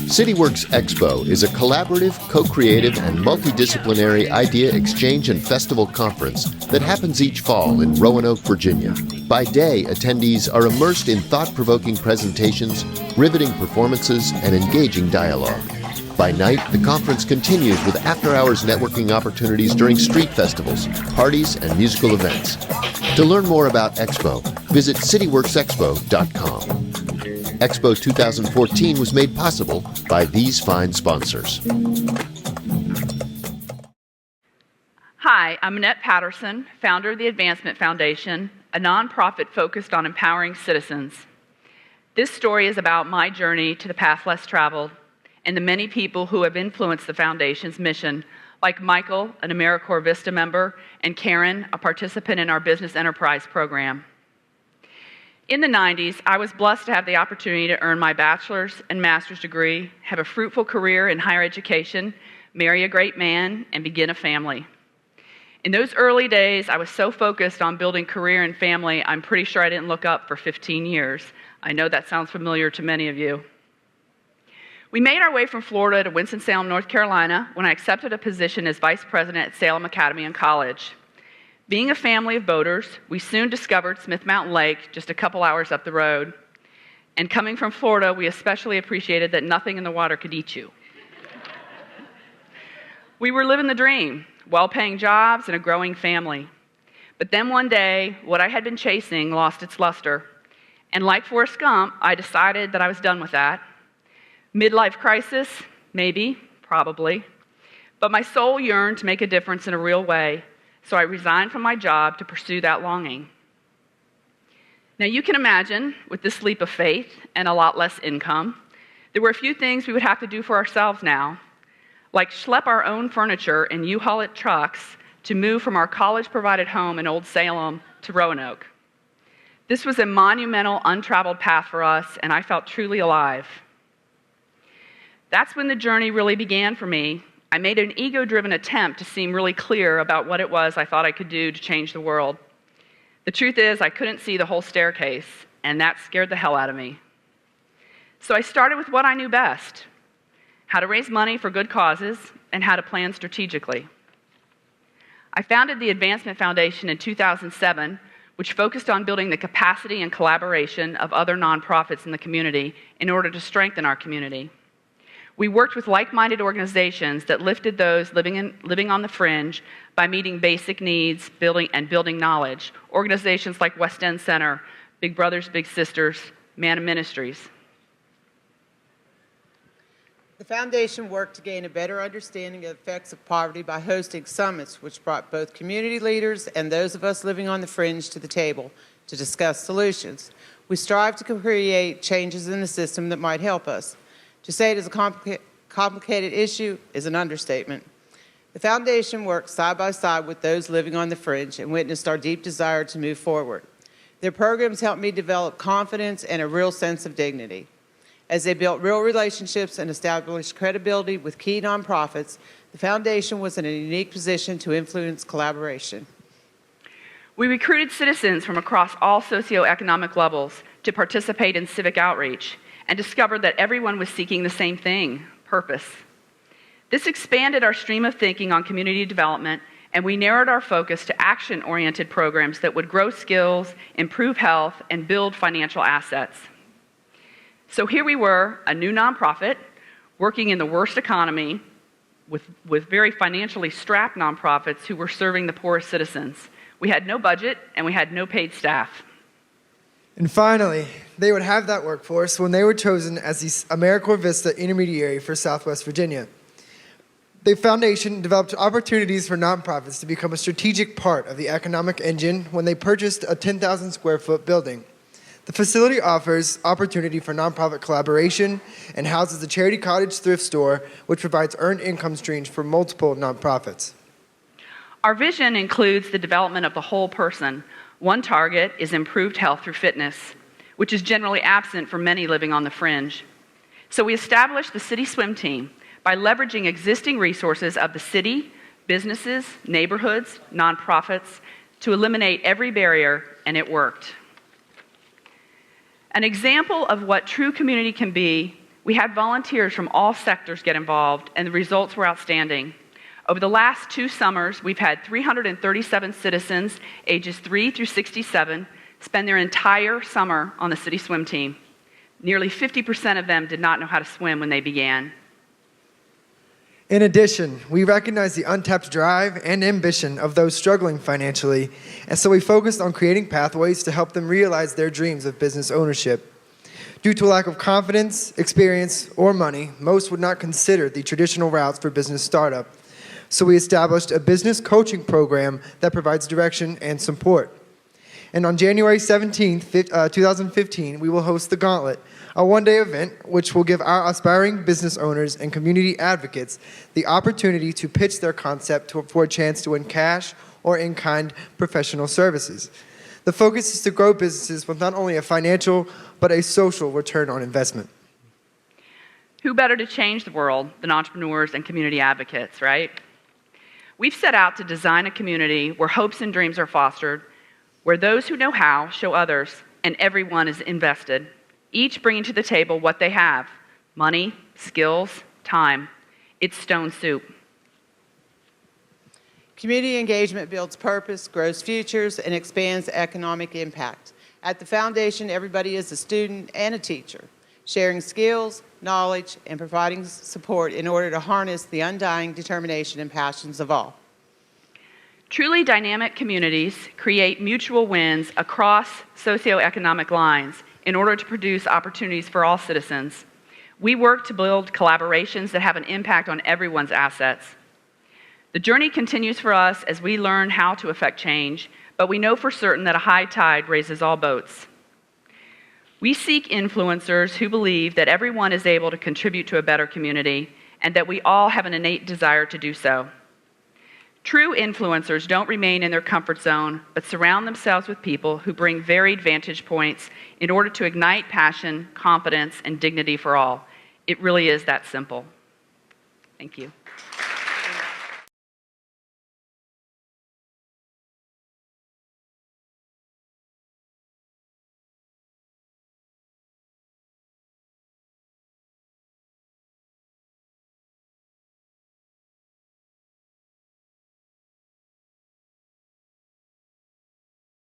CityWorks Expo is a collaborative, co-creative, and multidisciplinary idea exchange and festival conference that happens each fall in Roanoke, Virginia. By day, attendees are immersed in thought-provoking presentations, riveting performances, and engaging dialogue. By night, the conference continues with after-hours networking opportunities during street festivals, parties, and musical events. To learn more about Expo, visit cityworksexpo.com. Expo 2014 was made possible by these fine sponsors. Hi, I'm Annette Patterson, founder of the Advancement Foundation, a nonprofit focused on empowering citizens. This story is about my journey to the path less traveled and the many people who have influenced the Foundation's mission, like Michael, an AmeriCorps Vista member, and Karen, a participant in our Business Enterprise program. In the 90s, I was blessed to have the opportunity to earn my bachelor's and master's degree, have a fruitful career in higher education, marry a great man, and begin a family. In those early days, I was so focused on building career and family, I'm pretty sure I didn't look up for 15 years. I know that sounds familiar to many of you. We made our way from Florida to Winston-Salem, North Carolina, when I accepted a position as vice president at Salem Academy and College. Being a family of boaters, we soon discovered Smith Mountain Lake just a couple hours up the road. And coming from Florida, we especially appreciated that nothing in the water could eat you. We were living the dream, well-paying jobs and a growing family. But then one day, what I had been chasing lost its luster. And like Forrest Gump, I decided that I was done with that. Midlife crisis? Maybe, probably. But my soul yearned to make a difference in a real way. So I resigned from my job to pursue that longing. Now you can imagine, with this leap of faith and a lot less income, there were a few things we would have to do for ourselves now, like schlep our own furniture in U-Haul trucks to move from our college-provided home in Old Salem to Roanoke. This was a monumental, untraveled path for us, and I felt truly alive. That's when the journey really began for me. I made an ego-driven attempt to seem really clear about what it was I thought I could do to change the world. The truth is, I couldn't see the whole staircase, and that scared the hell out of me. So I started with what I knew best: how to raise money for good causes and how to plan strategically. I founded the Advancement Foundation in 2007, which focused on building the capacity and collaboration of other nonprofits in the community in order to strengthen our community. We worked with like-minded organizations that lifted those living on the fringe by meeting basic needs, building knowledge. Organizations like West End Center, Big Brothers Big Sisters, Manna Ministries. The Foundation worked to gain a better understanding of the effects of poverty by hosting summits which brought both community leaders and those of us living on the fringe to the table to discuss solutions. We strive to create changes in the system that might help us. To say it is a complicated issue is an understatement. The Foundation worked side by side with those living on the fringe and witnessed our deep desire to move forward. Their programs helped me develop confidence and a real sense of dignity. As they built real relationships and established credibility with key nonprofits, the Foundation was in a unique position to influence collaboration. We recruited citizens from across all socioeconomic levels to participate in civic outreach, and discovered that everyone was seeking the same thing: purpose. This expanded our stream of thinking on community development, and we narrowed our focus to action-oriented programs that would grow skills, improve health, and build financial assets. So here we were, a new nonprofit, working in the worst economy with very financially strapped nonprofits who were serving the poorest citizens. We had no budget, and we had no paid staff. And finally, they would have that workforce when they were chosen as the AmeriCorps Vista intermediary for Southwest Virginia. The Foundation developed opportunities for nonprofits to become a strategic part of the economic engine when they purchased a 10,000 square foot building. The facility offers opportunity for nonprofit collaboration and houses a charity cottage thrift store, which provides earned income streams for multiple nonprofits. Our vision includes the development of the whole person. One target is improved health through fitness, which is generally absent for many living on the fringe. So we established the City Swim Team by leveraging existing resources of the city, businesses, neighborhoods, nonprofits, to eliminate every barrier, and it worked. An example of what true community can be We had volunteers from all sectors get involved, and the results were outstanding. Over the last 2 summers, we've had 337 citizens ages 3 through 67 spend their entire summer on the city swim team. Nearly 50% of them did not know how to swim when they began. In addition, we recognize the untapped drive and ambition of those struggling financially, and so we focused on creating pathways to help them realize their dreams of business ownership. Due to a lack of confidence, experience, or money, most would not consider the traditional routes for business startup. So we established a business coaching program that provides direction and support. And on January 17th, 2015, we will host the Gauntlet, a one-day event which will give our aspiring business owners and community advocates the opportunity to pitch their concept for a chance to win cash or in-kind professional services. The focus is to grow businesses with not only a financial, but a social return on investment. Who better to change the world than entrepreneurs and community advocates, right? We've set out to design a community where hopes and dreams are fostered, where those who know how show others, and everyone is invested, each bringing to the table what they have: money, skills, time. It's stone soup. Community engagement builds purpose, grows futures, and expands economic impact. At the foundation, everybody is a student and a teacher, sharing skills, knowledge, and providing support in order to harness the undying determination and passions of all. Truly dynamic communities create mutual wins across socioeconomic lines in order to produce opportunities for all citizens. We work to build collaborations that have an impact on everyone's assets. The journey continues for us as we learn how to affect change, but we know for certain that a high tide raises all boats. We seek influencers who believe that everyone is able to contribute to a better community and that we all have an innate desire to do so. True influencers don't remain in their comfort zone, but surround themselves with people who bring varied vantage points in order to ignite passion, confidence, and dignity for all. It really is that simple. Thank you.